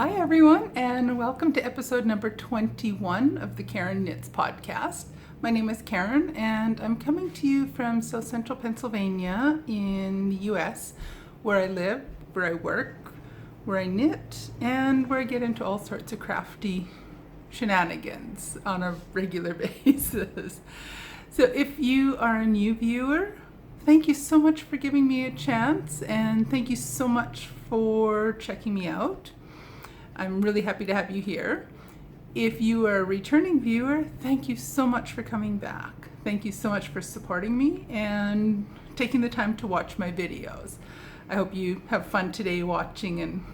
Hi everyone, and welcome to episode number 21 of the Karen Knits podcast. My name is Karen, and I'm coming to you from South Central Pennsylvania in the US, where I live, where I work, where I knit, and where I get into all sorts of crafty shenanigans on a regular basis. So if you are a new viewer, thank you so much for giving me a chance, and thank you so much for checking me out. I'm really happy to have you here. If you are a returning viewer, thank you so much for coming back. Thank you so much for supporting me and taking the time to watch my videos. I hope you have fun today watching and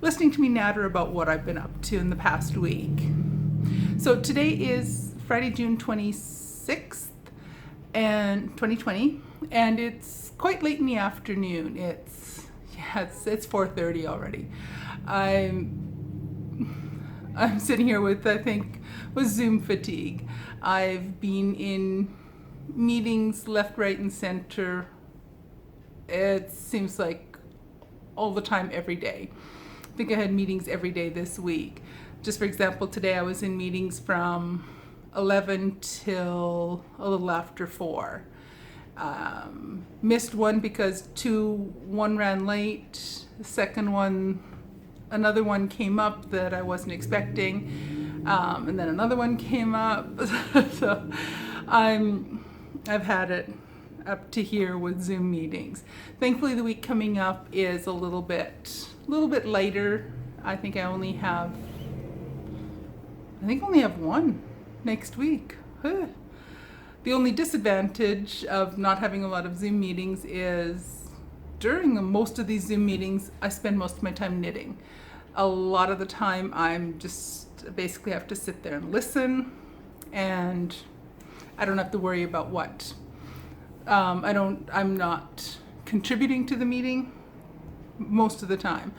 listening to me natter about what I've been up to in the past week. So today is Friday, June 26th, and 2020, and it's quite late in the afternoon. It's 4:30 already. I'm sitting here with Zoom fatigue. I've been in meetings left, right, and center. It seems like all the time, every day. I think I had meetings every day this week. Just for example, today I was in meetings from 11 till a little after 4. Missed one because one ran late. The second one, another one came up that I wasn't expecting, and then another one came up. So I've had it up to here with Zoom meetings. Thankfully, the week coming up is a little bit lighter. I think I only have one next week. Huh. The only disadvantage of not having a lot of Zoom meetings is during most of these Zoom meetings, I spend most of my time knitting. A lot of the time I'm just basically have to sit there and listen, and I don't have to worry about what. I'm not contributing to the meeting most of the time,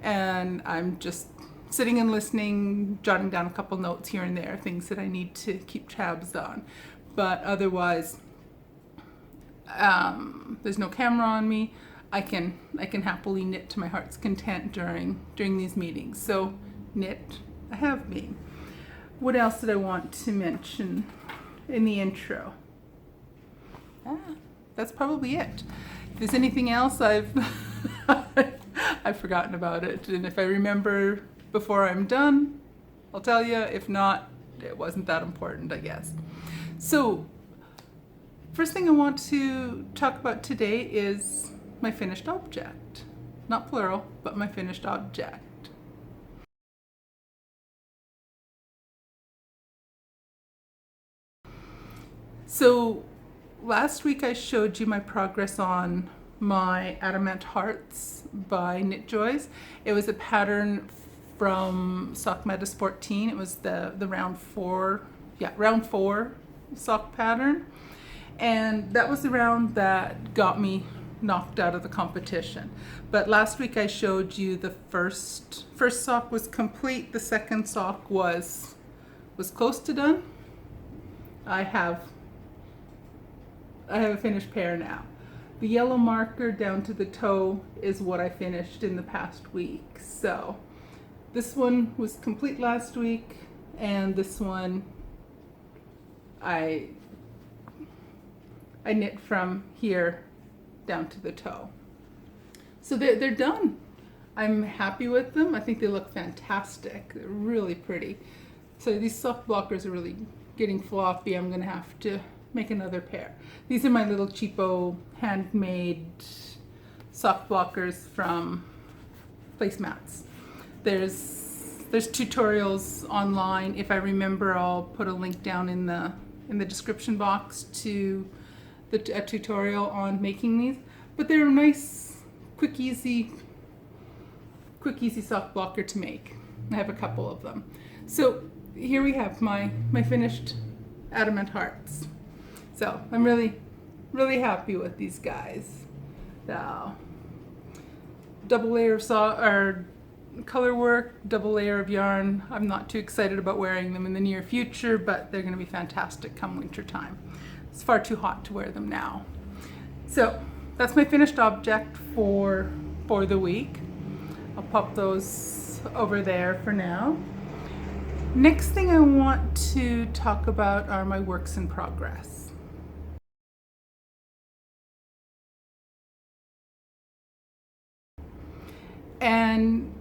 and I'm just sitting and listening, jotting down a couple notes here and there, things that I need to keep tabs on. But otherwise, there's no camera on me. I can happily knit to my heart's content during these meetings. So knit, I have been. What else did I want to mention in the intro? That's probably it. If there's anything else, I've forgotten about it. And if I remember before I'm done, I'll tell you. If not, it wasn't that important, I guess. So, first thing I want to talk about today is my finished object. Not plural, but my finished object. So, last week I showed you my progress on my Adamant Hearts by Knit Joys. It was a pattern from Sock Metis 14. It was the round 4 sock pattern, and that was the round that got me knocked out of the competition. But last week I showed you the first sock was complete. The second sock was close to done. I have a finished pair now. The yellow marker down to the toe is what I finished in the past week. So this one was complete last week, and this one I knit from here down to the toe. So they're done. I'm happy with them. I think they look fantastic. They're really pretty. So these sock blockers are really getting floppy. I'm gonna have to make another pair. These are my little cheapo handmade sock blockers from placemats. There's tutorials online. If I remember, I'll put a link down in the description box to a tutorial on making these. But they're a nice, quick, easy sock blocker to make. I have a couple of them. So here we have my finished Adamant Hearts. So I'm really, really happy with these guys. So double layer of color work, double layer of yarn. I'm not too excited about wearing them in the near future, but they're going to be fantastic come winter time. It's far too hot to wear them now. So that's my finished object for the week. I'll pop those over there for now. Next thing I want to talk about are my works in progress. And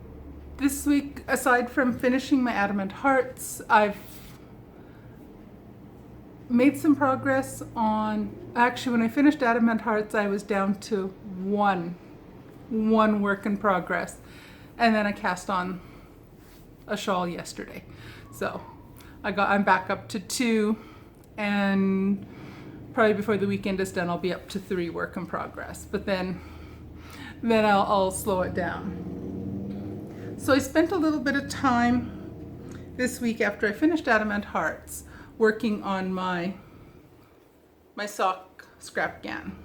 this week, aside from finishing my Adamant Hearts, I've made some progress on, actually when I finished Adamant Hearts, I was down to one work in progress. And then I cast on a shawl yesterday. So I'm back up to 2, and probably before the weekend is done, I'll be up to 3 work in progress. But then I'll slow it down. So I spent a little bit of time this week after I finished Adamant Hearts working on my sock scrap gan.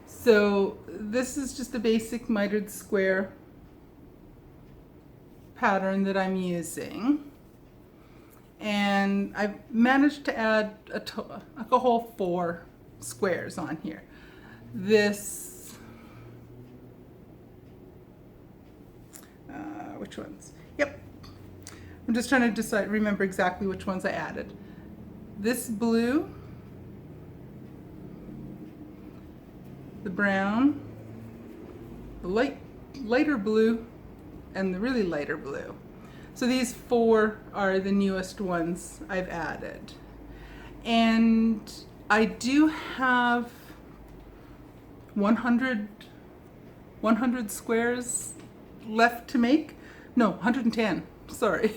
So this is just a basic mitered square pattern that I'm using, and I've managed to add a whole 4 squares on here. Which ones? Yep. I'm just trying to remember exactly which ones I added. This blue, the brown, the lighter blue, and the really lighter blue. So these 4 are the newest ones I've added. And I do have 100 squares left to make. No, 110, sorry.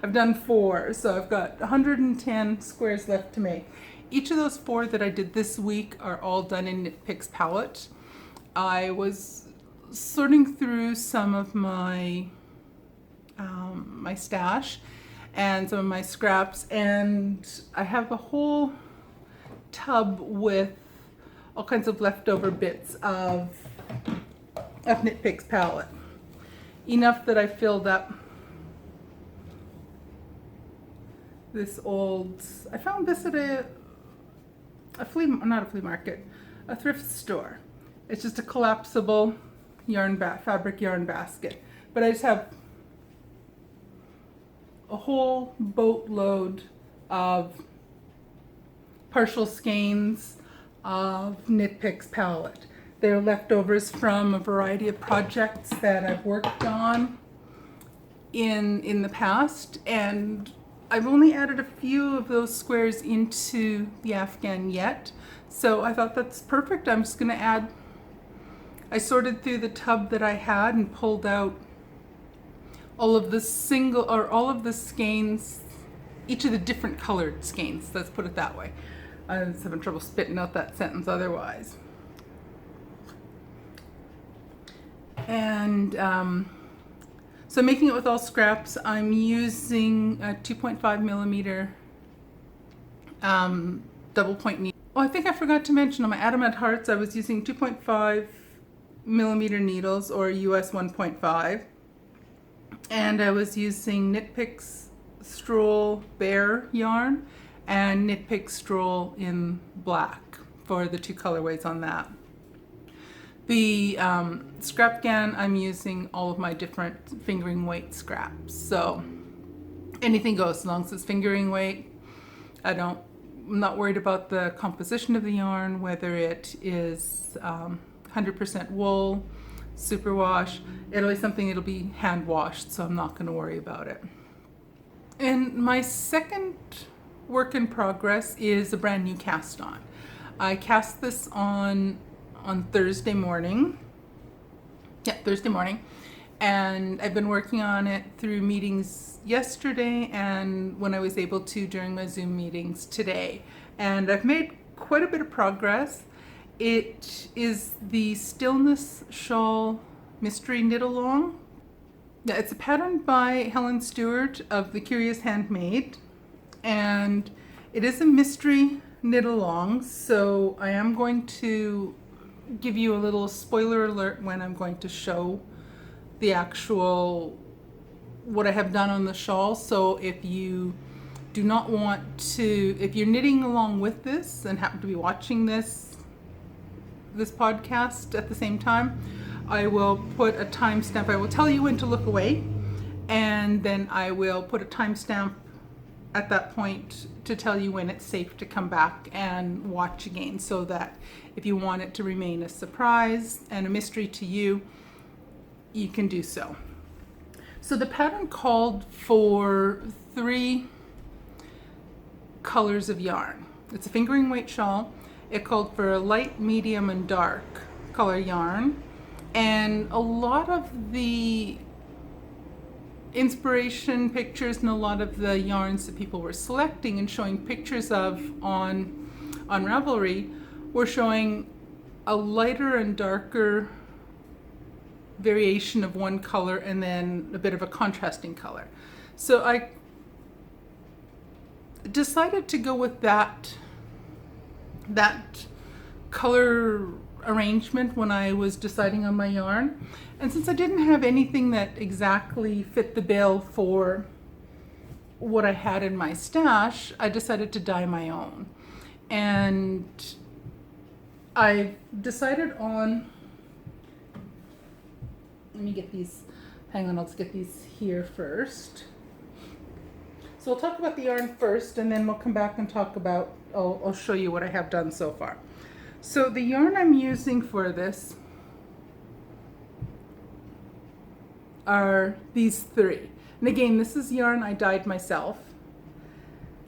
I've done 4, so I've got 110 squares left to make. Each of those 4 that I did this week are all done in Knit Picks palette. I was sorting through some of my my stash and some of my scraps, and I have a whole tub with all kinds of leftover bits of Knit Picks palette. Enough that I filled up this old, I found this at a thrift store. It's just a collapsible fabric yarn basket. But I just have a whole boatload of partial skeins of Knit Picks palette. They're leftovers from a variety of projects that I've worked on in the past, and I've only added a few of those squares into the Afghan yet. So I thought that's perfect. I'm just going to add, I sorted through the tub that I had and pulled out all of the skeins, each of the different colored skeins, let's put it that way. I was having trouble spitting out that sentence otherwise. And so making it with all scraps, I'm using a 2.5 millimeter double point needle. Oh, I think I forgot to mention on my Adamant Hearts, I was using 2.5 millimeter needles, or US 1.5. And I was using Knit Picks Stroll Bear yarn and Knit Picks Stroll in black for the 2 colorways on that. The scrap gan, I'm using all of my different fingering weight scraps. So anything goes as long as it's fingering weight. I'm not worried about the composition of the yarn, whether it is 100% wool, superwash. It'll be something that'll be hand washed, so I'm not going to worry about it. And my second work in progress is a brand new cast on. I cast this on Thursday morning. Yeah, Thursday morning. And I've been working on it through meetings yesterday and when I was able to during my Zoom meetings today. And I've made quite a bit of progress. It is the Stillness Shawl Mystery Knit Along. Yeah, it's a pattern by Helen Stewart of The Curious Handmaid. And it is a mystery knit along, so I am going to give you a little spoiler alert when I'm going to show the actual what I have done on the shawl. So if you do not want to, if you're knitting along with this and happen to be watching this podcast at the same time, I will put a timestamp. I will tell you when to look away, and then I will put a timestamp at that point to tell you when it's safe to come back and watch again, so that if you want it to remain a surprise and a mystery to you, you can do so. So the pattern called for 3 colors of yarn. It's a fingering weight shawl. It called for a light, medium, and dark color yarn. And a lot of the inspiration pictures and a lot of the yarns that people were selecting and showing pictures of on Ravelry were showing a lighter and darker variation of one color and then a bit of a contrasting color. So I decided to go with that color arrangement when I was deciding on my yarn. And since I didn't have anything that exactly fit the bill for what I had in my stash, I decided to dye my own. And I decided on, let me get these, hang on, let's get these here first. So we'll talk about the yarn first, and then we'll come back and talk about, I'll show you what I have done so far. So the yarn I'm using for this are these 3. And again, this is yarn I dyed myself.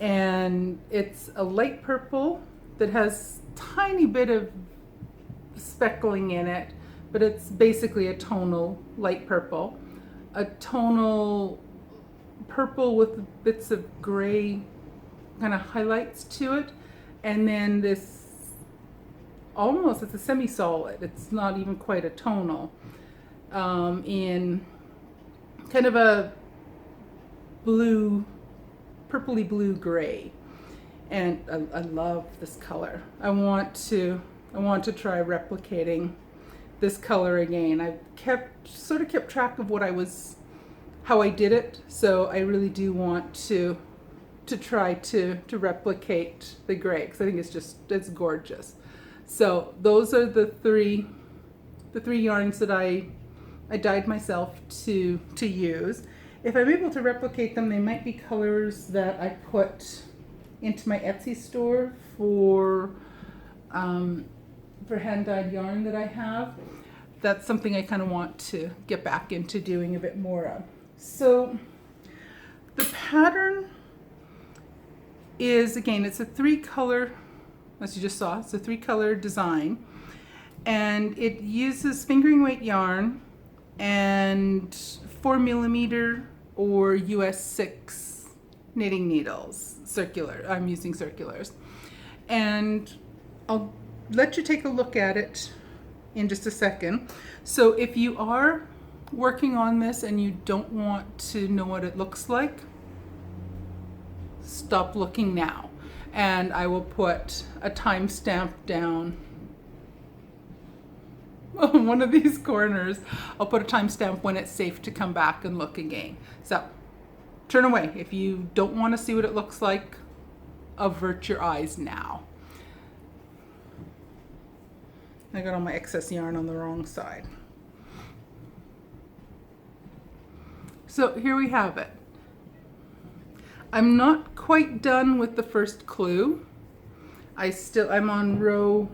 And it's a light purple that has a tiny bit of speckling in it, but it's basically a tonal light purple. A tonal purple with bits of gray kind of highlights to it. And then this almost, it's a semi-solid, it's not even quite a tonal, in kind of a blue, purpley blue gray. And I love this color. I want to try replicating this color again. I've sort of kept track of how I did it, so I really do want to try to replicate the gray, because I think it's gorgeous. So those are the three yarns that I dyed myself to use. If I'm able to replicate them, they might be colors that I put into my Etsy store for hand-dyed yarn that I have. That's something I kind of want to get back into doing a bit more of. So the pattern is, again, it's a 3-color, as you just saw, it's a 3-color design, and it uses fingering weight yarn and 4mm or US 6 knitting needles, circular. I'm using circulars, and I'll let you take a look at it in just a second. So if you are working on this and you don't want to know what it looks like, stop looking now, and I will put a timestamp down on one of these corners. I'll put a timestamp when it's safe to come back and look again. So turn away. If you don't want to see what it looks like, avert your eyes now. I got all my excess yarn on the wrong side. So here we have it. I'm not quite done with the first clue. I'm on row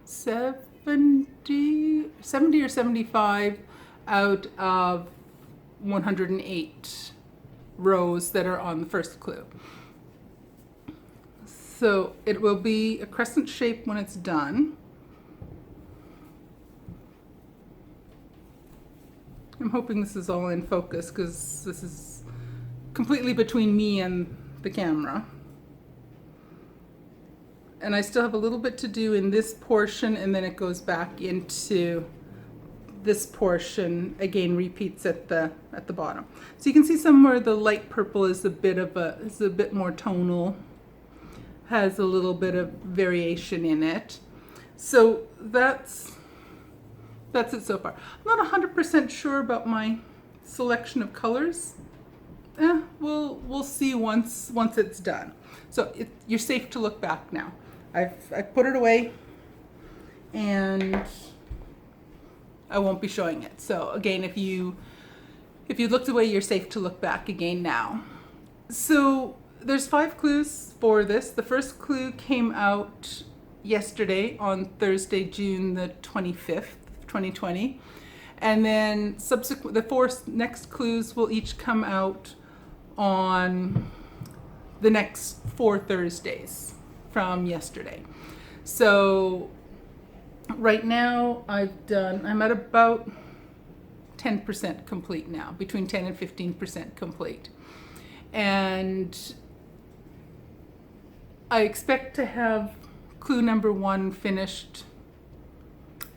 70 or 75 out of 108 rows that are on the first clue. So it will be a crescent shape when it's done. I'm hoping this is all in focus, because this is completely between me and the camera. And I still have a little bit to do in this portion, and then it goes back into this portion, again repeats at the bottom. So you can see somewhere the light purple is a bit more tonal, has a little bit of variation in it. So that's it so far. I'm not 100% sure about my selection of colors. We'll see once it's done. So you're safe to look back now. I've put it away, and I won't be showing it. So again, if you looked away, you're safe to look back again now. So there's 5 clues for this. The first clue came out yesterday on Thursday, June the 25th, 2020. And then the 4 next clues will each come out on the next 4 Thursdays from yesterday. So right now I'm at about 10% complete now, between 10 and 15% complete. And I expect to have clue number 1 finished,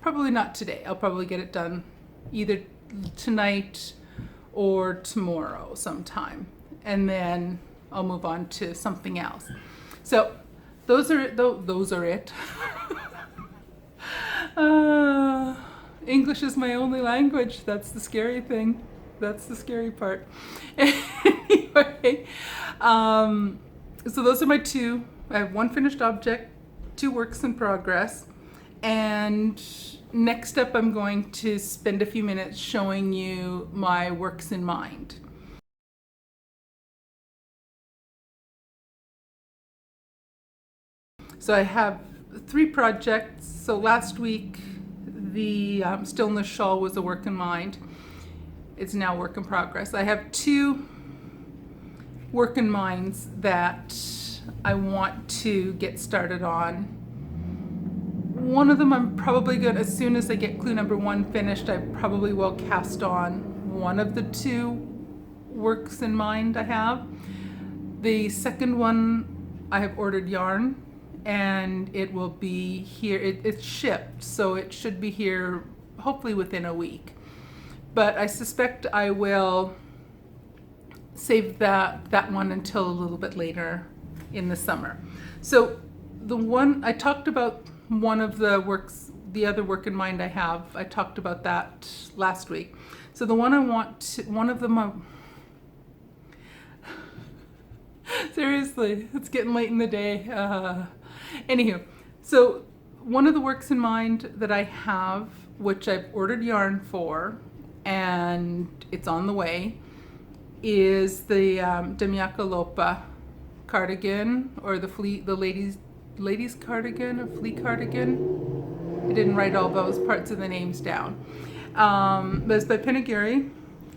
probably not today. I'll probably get it done either tonight or tomorrow sometime. And then I'll move on to something else. So those are it. English is my only language. That's the scary thing. That's the scary part. Anyway, so those are my 2. I have 1 finished object, 2 works in progress, and next up I'm going to spend a few minutes showing you my works in mind. So I have 3 projects. So last week the Stillness Shawl was a work in mind. It's now work in progress. I have 2 work in minds that I want to get started on. One of them I'm probably good, as soon as I get clue number 1 finished, I probably will cast on one of the 2 works in mind I have. The second one, I have ordered yarn, and it will be here. It's shipped, so it should be here hopefully within a week. But I suspect I will save that one until a little bit later in the summer. So the one I talked about, one of the works, the other work in mind I have, I talked about that last week. So the one I want to, one of them, seriously, it's getting late in the day. Anywho, so one of the works in mind that I have, which I've ordered yarn for, and it's on the way, is the Demiaka Lopa cardigan, or the ladies cardigan, or flea cardigan. I didn't write all those parts of the names down. But it's by Pinagiri,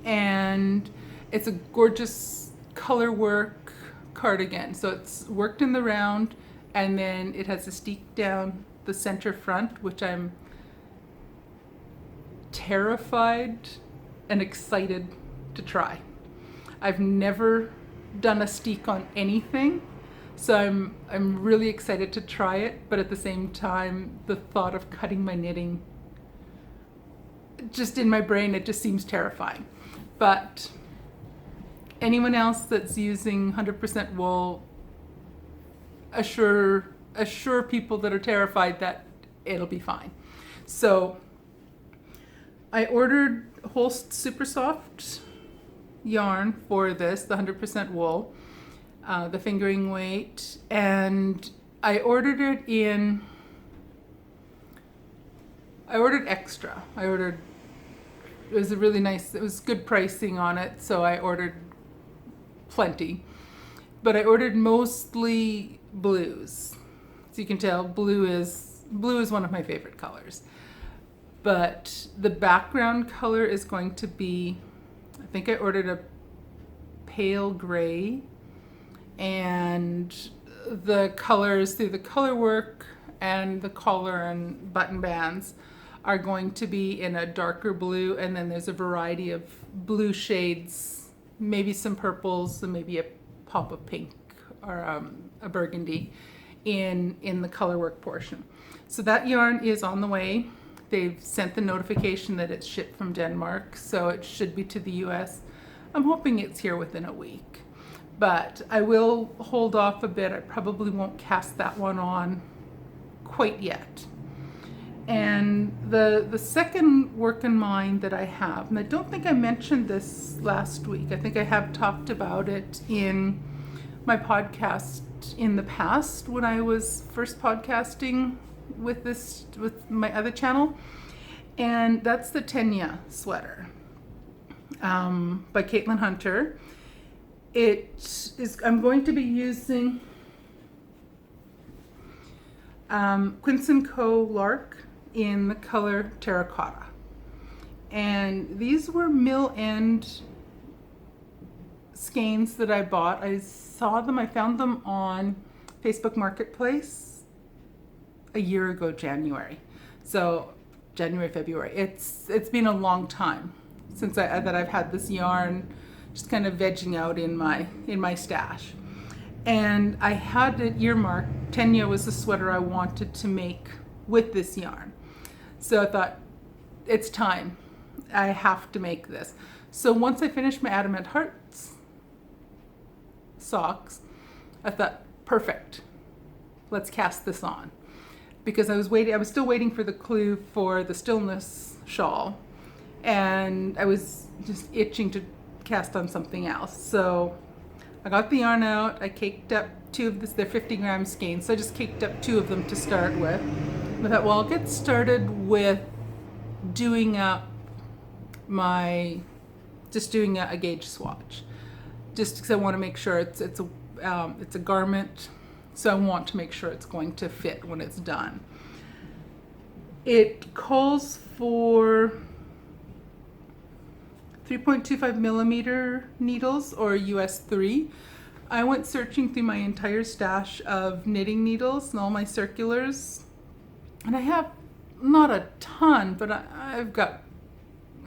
and it's a gorgeous color work cardigan. So it's worked in the round, and then it has a steek down the center front, which I'm terrified and excited to try. I've never done a steek on anything, so I'm really excited to try it, but at the same time, the thought of cutting my knitting, just in my brain, it just seems terrifying. But anyone else that's using 100% wool, assure people that are terrified that it'll be fine. So I ordered Holst Super Soft yarn for this, the 100% wool, the fingering weight, and I ordered extra. It was a really nice, it was good pricing on it, so I ordered plenty. But I ordered mostly blues. So you can tell blue is one of my favorite colors. But the background color is going to be, I think I ordered a pale gray, and the colors through the color work and the collar and button bands are going to be in a darker blue, and then there's a variety of blue shades, maybe some purples, and maybe a pop of pink or a burgundy in the color work portion. So that yarn is on the way. They've sent the notification that it's shipped from Denmark, so it should be to the US. I'm hoping it's here within a week, but I will hold off a bit. I probably won't cast that one on quite yet. And the second work in mind that I have, and I don't think I mentioned this last week, I think I have talked about it in my podcast in the past when I was first podcasting with my other channel, And that's the Tenya sweater by Caitlin Hunter. I'm going to be using Quince & Co. Lark in the color terracotta. And these were mill end skeins that I bought. I found them on Facebook Marketplace a year ago, January. So January, February. It's been a long time since I've had this yarn just kind of vegging out in my stash. And I had it earmarked. Tenya was the sweater I wanted to make with this yarn. So I thought, it's time. I have to make this. So once I finished my Adamant Hearts socks, I thought, perfect. Let's cast this on. Because I was still waiting for the clue for the Stillness shawl. And I was just itching to cast on something else. So I got the yarn out. I caked up two of this. They're 50 gram skeins. So I just caked up two of them to start with. I thought, well, I'll get started with doing up a gauge swatch, just because I want to make sure it's a garment, so I want to make sure it's going to fit when it's done. It calls for 3.25 millimeter needles, or US 3. I went searching through my entire stash of knitting needles and all my circulars, and I have not a ton, but I've got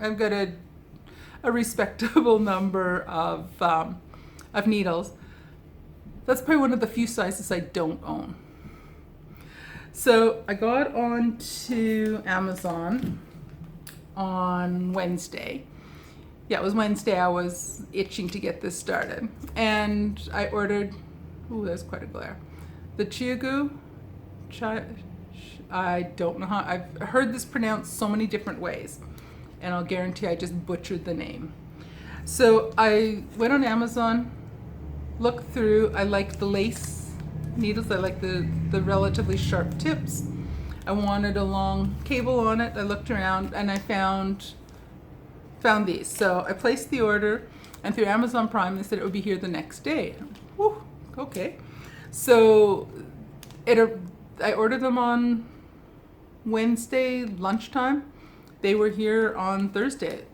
a respectable number of needles. That's probably one of the few sizes I don't own. So I got onto Amazon on Wednesday. Yeah, it was Wednesday. I was itching to get this started. And I ordered, there's quite a glare. The Chiagu, I don't know how, I've heard this pronounced so many different ways. And I'll guarantee I just butchered the name. So I went on Amazon, looked through. I like the lace needles. I like the relatively sharp tips. I wanted a long cable on it. I looked around and I found these. So I placed the order, and through Amazon Prime, they said it would be here the next day. Whew, okay. So I ordered them on Wednesday lunchtime. They were here on Thursday,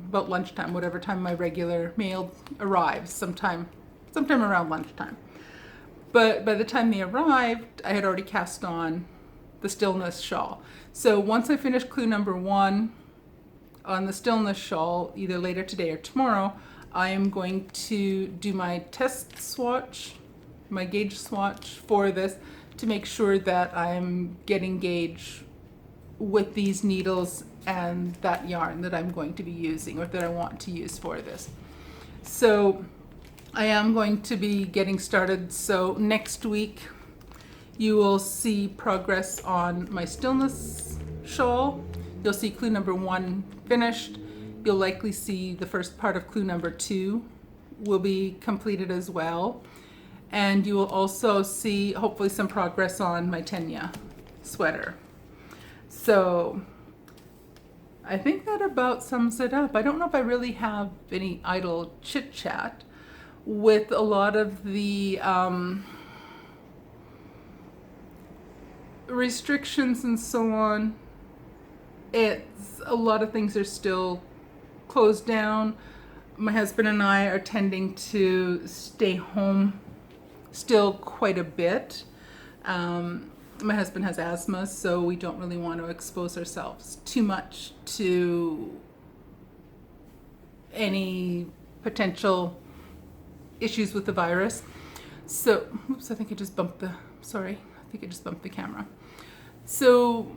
about lunchtime, whatever time my regular mail arrives, sometime around lunchtime. But by the time they arrived, I had already cast on the Stillness shawl. So once I finish clue number 1 on the Stillness shawl, either later today or tomorrow, I am going to do my test swatch, my gauge swatch for this, to make sure that I'm getting gauge with these needles and that yarn that I'm going to be using, or that I want to use for this. So I am going to be getting started. So next week you will see progress on my Stillness shawl. You'll see clue number 1 finished. You'll likely see the first part of clue number 2 will be completed as well. And you will also see hopefully some progress on my Tenya sweater. So I think that about sums it up. I don't know if I really have any idle chit chat with a lot of the restrictions and so on. It's a lot of things are still closed down. My husband and I are tending to stay home still quite a bit. My husband has asthma, so we don't really want to expose ourselves too much to any potential issues with the virus. So, oops, I think I just bumped the camera. So,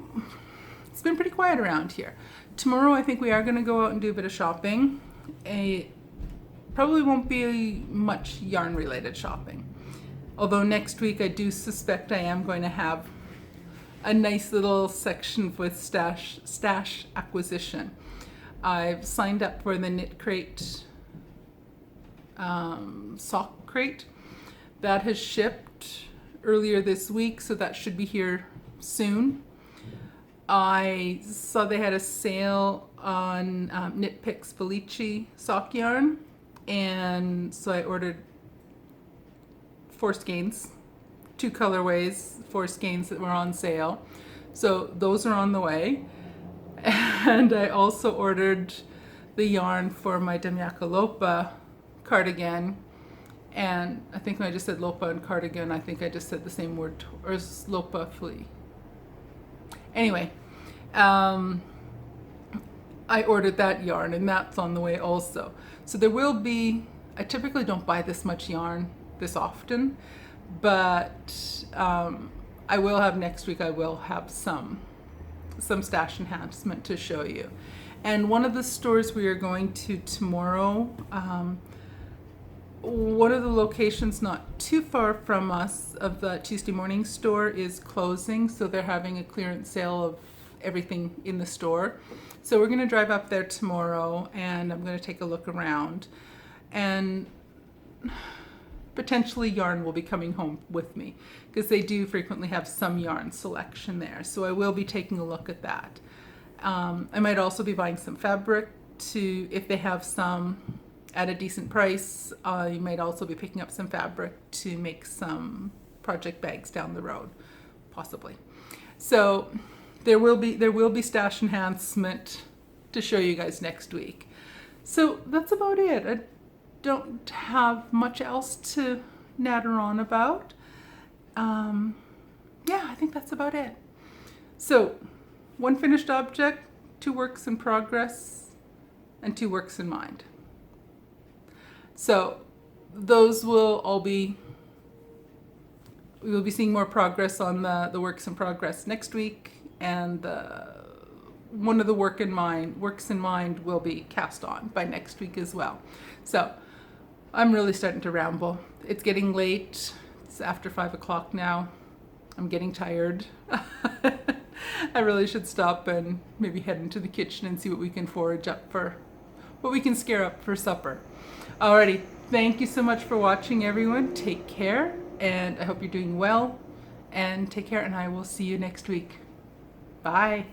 it's been pretty quiet around here. Tomorrow, I think we are going to go out and do a bit of shopping. Probably won't be much yarn-related shopping. Although next week I do suspect I am going to have a nice little section with stash acquisition. I've signed up for the Knit Crate sock crate. That has shipped earlier this week, so that should be here soon. I saw they had a sale on Knit Picks Felici sock yarn, and so I ordered 4 skeins, 2 colorways, 4 skeins that were on sale. So those are on the way. And I also ordered the yarn for my Demyaka Lopa cardigan. And I think when I just said Lopa and cardigan, I think I just said the same word, or is Lopa flea? Anyway, I ordered that yarn, and that's on the way also. So there will be, I typically don't buy this much yarn this often, but I will have next week, I will have some stash enhancement to show you. And one of the stores we are going to tomorrow, one of the locations not too far from us of the Tuesday morning store is closing, so they're having a clearance sale of everything in the store. So we're going to drive up there tomorrow, and I'm going to take a look around, and potentially yarn will be coming home with me, because they do frequently have some yarn selection there. So I will be taking a look at that. I might also be buying some fabric to, if they have some at a decent price. You might also be picking up some fabric to make some project bags down the road, possibly. So there will be stash enhancement to show you guys next week. So that's about it. I don't have much else to natter on about. Yeah, I think that's about it. So 1 finished object, 2 works in progress, and 2 works in mind. So those will all be, we will be seeing more progress on the works in progress next week, and one of the works in mind will be cast on by next week as well. So I'm really starting to ramble. It's getting late. It's after 5 o'clock now. I'm getting tired. I really should stop and maybe head into the kitchen and see what we can forage up for, what we can scare up for supper. Alrighty, thank you so much for watching, everyone. Take care, and I hope you're doing well, and take care, and I will see you next week. Bye.